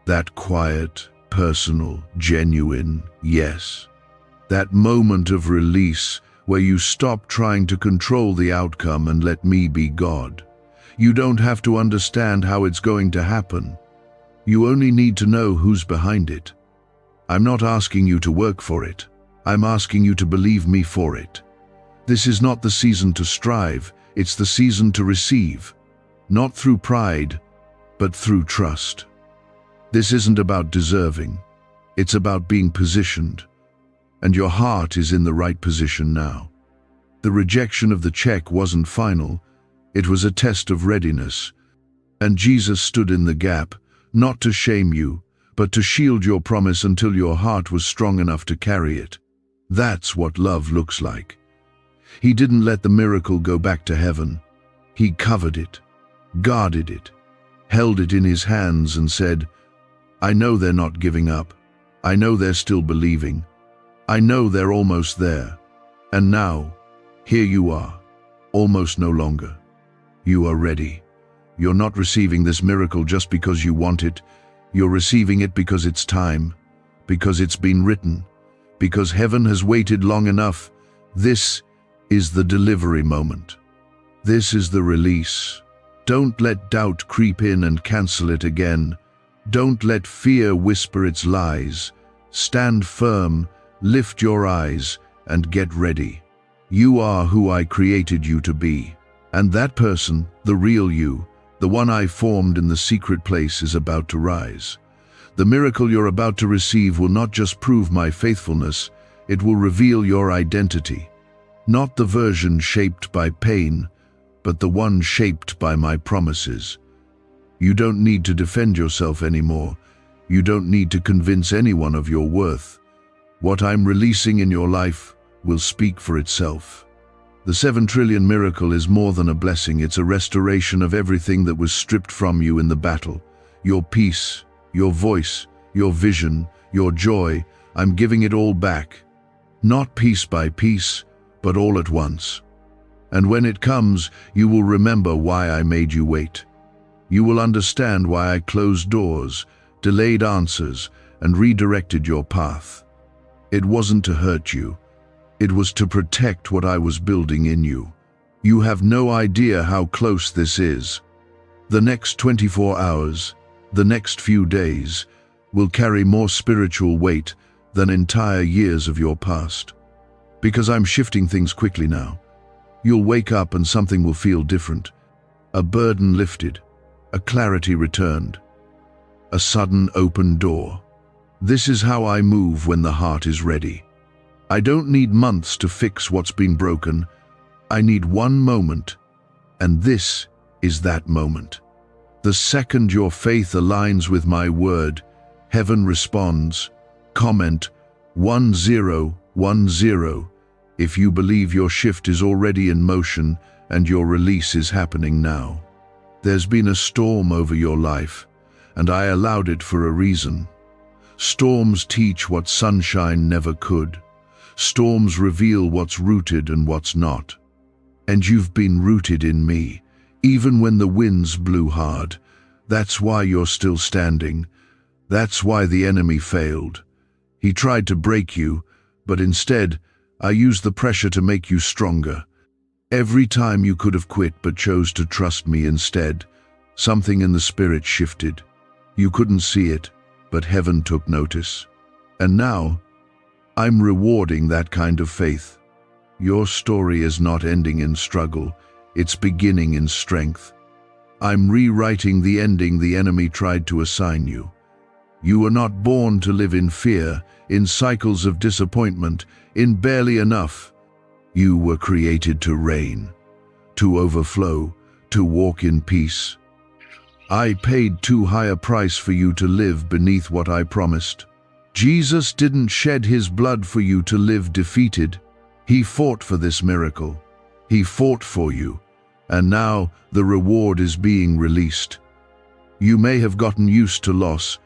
That quiet, personal, genuine yes. That moment of release where you stop trying to control the outcome and let me be God. You don't have to understand how it's going to happen. You only need to know who's behind it. I'm not asking you to work for it. I'm asking you to believe me for it. This is not the season to strive, it's the season to receive. Not through pride, but through trust. This isn't about deserving. It's about being positioned. And your heart is in the right position now. The rejection of the check wasn't final. It was a test of readiness. And Jesus stood in the gap, not to shame you, but to shield your promise until your heart was strong enough to carry it. That's what love looks like. He didn't let the miracle go back to heaven. He covered it, guarded it, held it in his hands and said, I know they're not giving up. I know they're still believing. I know they're almost there. And now, here you are, almost no longer. You are ready. You're not receiving this miracle just because you want it. You're receiving it because it's time, because it's been written, because heaven has waited long enough. This is the delivery moment. This is the release. Don't let doubt creep in and cancel it again. Don't let fear whisper its lies. Stand firm, lift your eyes, and get ready. You are who I created you to be. And that person, the real you, the one I formed in the secret place, is about to rise. The miracle you're about to receive will not just prove my faithfulness, it will reveal your identity. Not the version shaped by pain, but the one shaped by my promises. You don't need to defend yourself anymore. You don't need to convince anyone of your worth. What I'm releasing in your life will speak for itself. The 7 trillion miracle is more than a blessing. It's a restoration of everything that was stripped from you in the battle. Your peace, your voice, your vision, your joy. I'm giving it all back. Not piece by piece, but all at once. And when it comes, you will remember why I made you wait. You will understand why I closed doors, delayed answers, and redirected your path. It wasn't to hurt you. It was to protect what I was building in you. You have no idea how close this is. The next 24 hours, the next few days, will carry more spiritual weight than entire years of your past. Because I'm shifting things quickly now. You'll wake up and something will feel different. A burden lifted, a clarity returned, a sudden open door. This is how I move when the heart is ready. I don't need months to fix what's been broken. I need one moment, and this is that moment. The second your faith aligns with my word, heaven responds. Comment 1010 if you believe your shift is already in motion and your release is happening now. There's been a storm over your life, and I allowed it for a reason. Storms teach what sunshine never could. Storms reveal what's rooted and what's not. And you've been rooted in me, even when the winds blew hard. That's why you're still standing. That's why the enemy failed. He tried to break you, but instead, I used the pressure to make you stronger. Every time you could have quit but chose to trust me instead, something in the spirit shifted. You couldn't see it, but heaven took notice. And now, I'm rewarding that kind of faith. Your story is not ending in struggle, it's beginning in strength. I'm rewriting the ending the enemy tried to assign you. You were not born to live in fear, in cycles of disappointment, in barely enough. You were created to reign, to overflow, to walk in peace. I paid too high a price for you to live beneath what I promised. Jesus didn't shed his blood for you to live defeated. He fought for this miracle. He fought for you, and now the reward is being released. You may have gotten used to loss,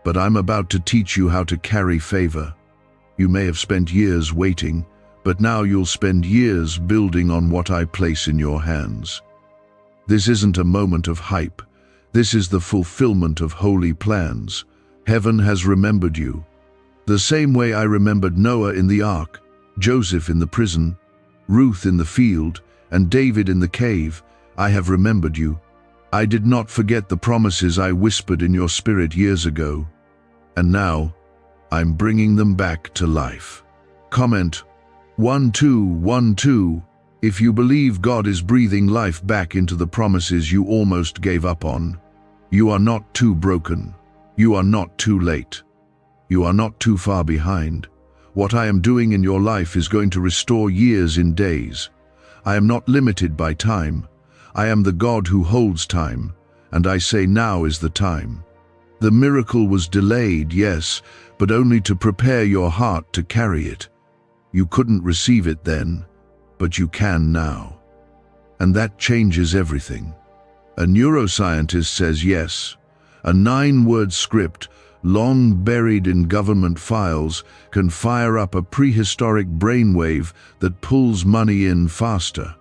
but I'm about to teach you how to carry favor. You may have spent years waiting, but now you'll spend years building on what I place in your hands. This isn't a moment of hype. This is the fulfillment of holy plans. Heaven has remembered you. The same way I remembered Noah in the ark, Joseph in the prison, Ruth in the field, and David in the cave, I have remembered you. I did not forget the promises I whispered in your spirit years ago. And now, I'm bringing them back to life. Comment 1212 if you believe God is breathing life back into the promises you almost gave up on. You are not too broken. You are not too late. You are not too far behind. What I am doing in your life is going to restore years in days. I am not limited by time. I am the God who holds time, and I say now is the time. The miracle was delayed, yes, but only to prepare your heart to carry it. You couldn't receive it then, but you can now. And that changes everything. A neuroscientist says yes. A 9-word script, long buried in government files, can fire up a prehistoric brainwave that pulls money in faster.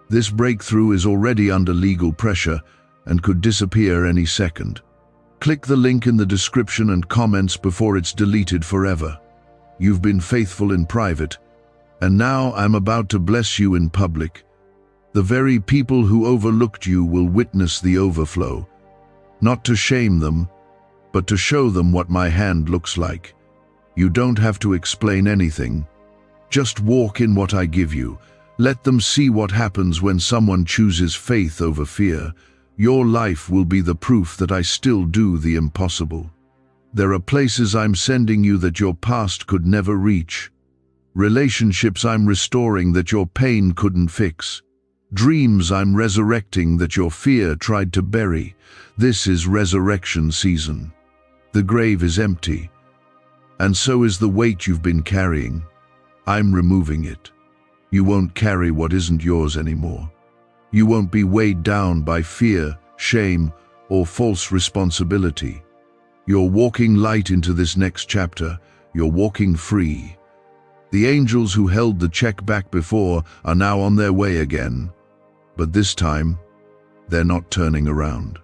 This breakthrough is already under legal pressure and could disappear any second. Click the link in the description and comments before it's deleted forever. You've been faithful in private, and now I'm about to bless you in public. The very people who overlooked you will witness the overflow, not to shame them, but to show them what my hand looks like. You don't have to explain anything. Just walk in what I give you. Let them see what happens when someone chooses faith over fear. Your life will be the proof that I still do the impossible. There are places I'm sending you that your past could never reach. Relationships I'm restoring that your pain couldn't fix. Dreams I'm resurrecting that your fear tried to bury. This is resurrection season. The grave is empty, and so is the weight you've been carrying. I'm removing it. You won't carry what isn't yours anymore. You won't be weighed down by fear, shame, or false responsibility. You're walking light into this next chapter. You're walking free. The angels who held the check back before are now on their way again. But this time, they're not turning around.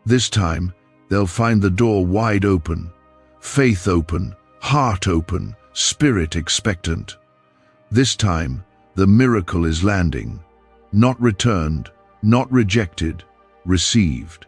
This time, they'll find the door wide open, faith open, heart open, spirit expectant. This time, the miracle is landing, not returned, not rejected, received.